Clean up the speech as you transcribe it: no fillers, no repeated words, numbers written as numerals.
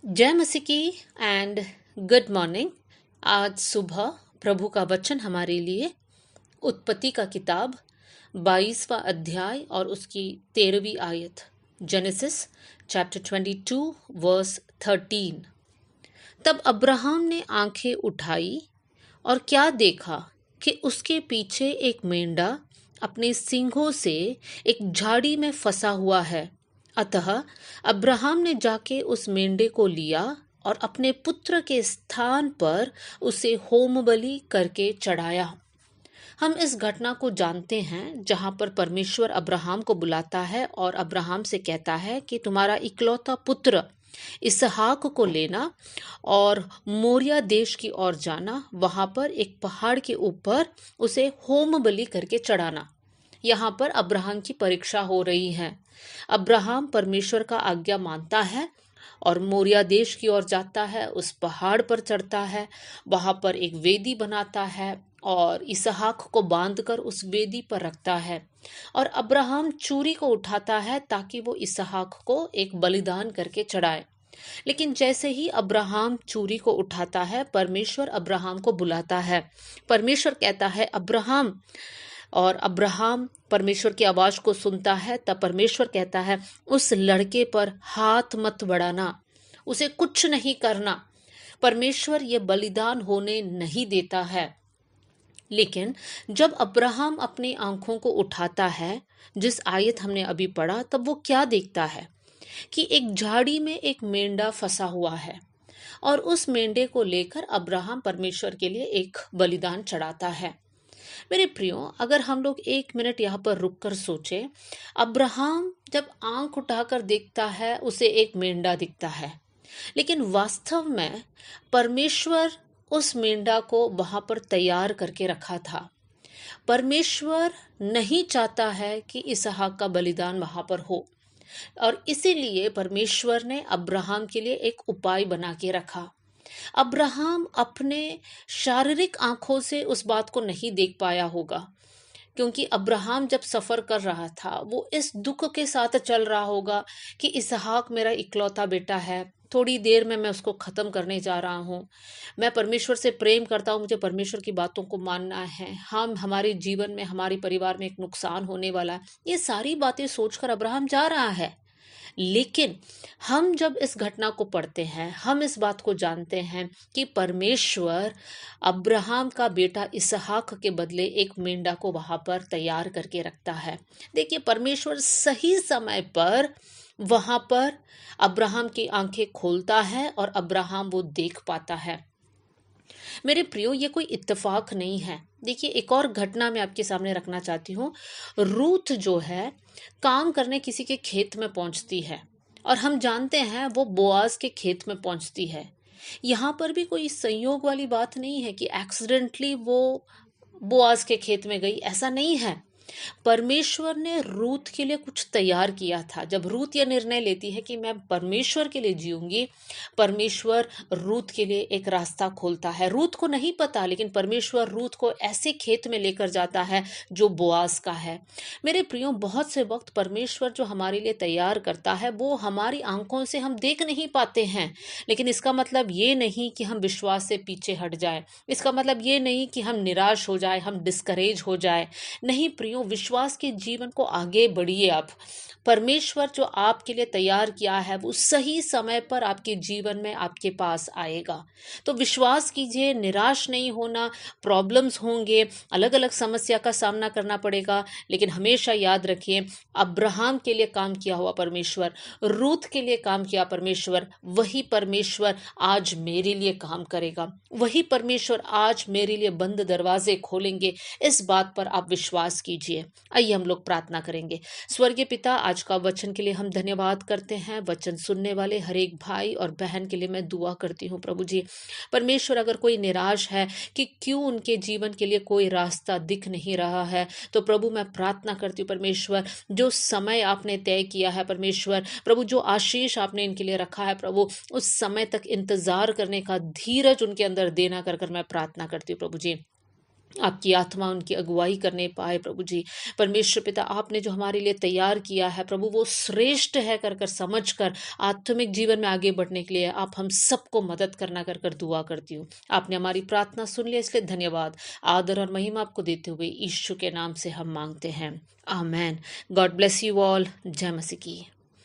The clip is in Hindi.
जय मसीह की एंड गुड मॉर्निंग। आज सुबह प्रभु का वचन हमारे लिए उत्पत्ति का किताब 22वां अध्याय और उसकी 13वीं आयत। Genesis chapter 22 verse 13। तब अब्राहम ने आंखें उठाई और क्या देखा कि उसके पीछे एक मेंढा अपने सींगों से एक झाड़ी में फंसा हुआ है। अतः अब्राहम ने जाके उस मेंढे को लिया और अपने पुत्र के स्थान पर उसे होम बलि करके चढ़ाया। हम इस घटना को जानते हैं जहां पर परमेश्वर अब्राहम को बुलाता है और अब्राहम से कहता है कि तुम्हारा इकलौता पुत्र इसहाक को लेना और मोरिया देश की ओर जाना, वहां पर एक पहाड़ के ऊपर उसे होम बलि करके चढ़ाना। यहाँ पर अब्राहम की परीक्षा हो रही है। अब्राहम परमेश्वर का आज्ञा मानता है और मोरिया देश की ओर जाता है, उस पहाड़ पर चढ़ता है, वहां पर एक वेदी बनाता है और इसहाक को बांधकर उस वेदी पर रखता है। और अब्राहम चूरी को उठाता है ताकि वो इसहाक को एक बलिदान करके चढ़ाए। लेकिन जैसे ही अब्राहम चूरी को उठाता है, परमेश्वर अब्राहम को बुलाता है। परमेश्वर कहता है अब्राहम, और अब्राहम परमेश्वर की आवाज को सुनता है। तब परमेश्वर कहता है उस लड़के पर हाथ मत बढ़ाना, उसे कुछ नहीं करना। परमेश्वर ये बलिदान होने नहीं देता है। लेकिन जब अब्राहम अपनी आंखों को उठाता है, जिस आयत हमने अभी पढ़ा, तब वो क्या देखता है कि एक झाड़ी में एक मेंढा फंसा हुआ है और उस मेंढे को लेकर अब्राहम परमेश्वर के लिए एक बलिदान चढ़ाता है। मेरे प्रियो, अगर हम लोग एक मिनट यहाँ पर रुककर सोचें, अब्राहम जब आंख उठाकर देखता है उसे एक मेंढा दिखता है, लेकिन वास्तव में परमेश्वर उस मेंढा को वहां पर तैयार करके रखा था। परमेश्वर नहीं चाहता है कि इसहाक का बलिदान वहां पर हो, और इसीलिए परमेश्वर ने अब्राहम के लिए एक उपाय बना के रखा। अब्राहम अपने शारीरिक आंखों से उस बात को नहीं देख पाया होगा, क्योंकि अब्राहम जब सफर कर रहा था वो इस दुख के साथ चल रहा होगा कि इसहाक मेरा इकलौता बेटा है, थोड़ी देर में मैं उसको खत्म करने जा रहा हूँ, मैं परमेश्वर से प्रेम करता हूँ, मुझे परमेश्वर की बातों को मानना है, हम हमारे जीवन में हमारे परिवार में एक नुकसान होने वाला है, ये सारी बातें सोचकर अब्राहम जा रहा है। लेकिन हम जब इस घटना को पढ़ते हैं, हम इस बात को जानते हैं कि परमेश्वर अब्राहम का बेटा इसहाक के बदले एक मेंढा को वहां पर तैयार करके रखता है। देखिए, परमेश्वर सही समय पर वहां पर अब्राहम की आंखें खोलता है और अब्राहम वो देख पाता है। मेरे प्रियो, ये कोई इत्तेफाक नहीं है। देखिए, एक और घटना मैं आपके सामने रखना चाहती हूँ। रूथ जो है, काम करने किसी के खेत में पहुंचती है और हम जानते हैं वो बोआज के खेत में पहुंचती है। यहाँ पर भी कोई संयोग वाली बात नहीं है कि एक्सीडेंटली वो बोआज के खेत में गई, ऐसा नहीं है। परमेश्वर ने रूथ के लिए कुछ तैयार किया था। जब रूथ यह निर्णय लेती है कि मैं परमेश्वर के लिए जीऊंगी, परमेश्वर रूथ के लिए एक रास्ता खोलता है। रूथ को नहीं पता, लेकिन परमेश्वर रूथ को ऐसे खेत में लेकर जाता है जो बोआज का है। मेरे प्रियो, बहुत से वक्त परमेश्वर जो हमारे लिए तैयार करता है वो हमारी आंखों से हम देख नहीं पाते हैं, लेकिन इसका मतलब ये नहीं कि हम विश्वास से पीछे हट जाए। इसका मतलब ये नहीं कि हम निराश हो जाए, हम डिस्करेज हो जाए। नहीं प्रियो, विश्वास के जीवन को आगे बढ़िए। आप परमेश्वर जो आपके लिए तैयार किया है वो सही समय पर आपके जीवन में आपके पास आएगा। तो विश्वास कीजिए, निराश नहीं होना। प्रॉब्लम्स होंगे, अलग अलग समस्या का सामना करना पड़ेगा, लेकिन हमेशा याद रखिए, अब्राहम के लिए काम किया हुआ परमेश्वर, रूथ के लिए काम किया परमेश्वर, वही परमेश्वर आज मेरे लिए काम करेगा। वही परमेश्वर आज मेरे लिए बंद दरवाजे खोलेंगे। इस बात पर आप विश्वास कीजिए। आइए हम लोग प्रार्थना करेंगे। स्वर्गीय पिता, आज का वचन के लिए हम धन्यवाद करते हैं। वचन सुनने वाले हर एक भाई और बहन के लिए मैं दुआ करती हूँ प्रभु जी। परमेश्वर, अगर कोई निराश है कि क्यों उनके जीवन के लिए कोई रास्ता दिख नहीं रहा है, तो प्रभु मैं प्रार्थना करती हूँ परमेश्वर, जो समय आपने तय किया है परमेश्वर, प्रभु जो आशीष आपने इनके लिए रखा है प्रभु, उस समय तक इंतजार करने का धीरज उनके अंदर देना कर मैं प्रार्थना करती हूँ प्रभु जी। आपकी आत्मा उनकी अगुवाई करने पाए प्रभु जी। परमेश्वर पिता, आपने जो हमारे लिए तैयार किया है प्रभु, वो श्रेष्ठ है कर कर समझ कर आत्मिक जीवन में आगे बढ़ने के लिए आप हम सबको मदद करना कर कर दुआ करती हूँ। आपने हमारी प्रार्थना सुन लिया, इसलिए धन्यवाद। आदर और महिमा आपको देते हुए यीशु के नाम से हम मांगते हैं, amen. God bless you all. जय मसीह की।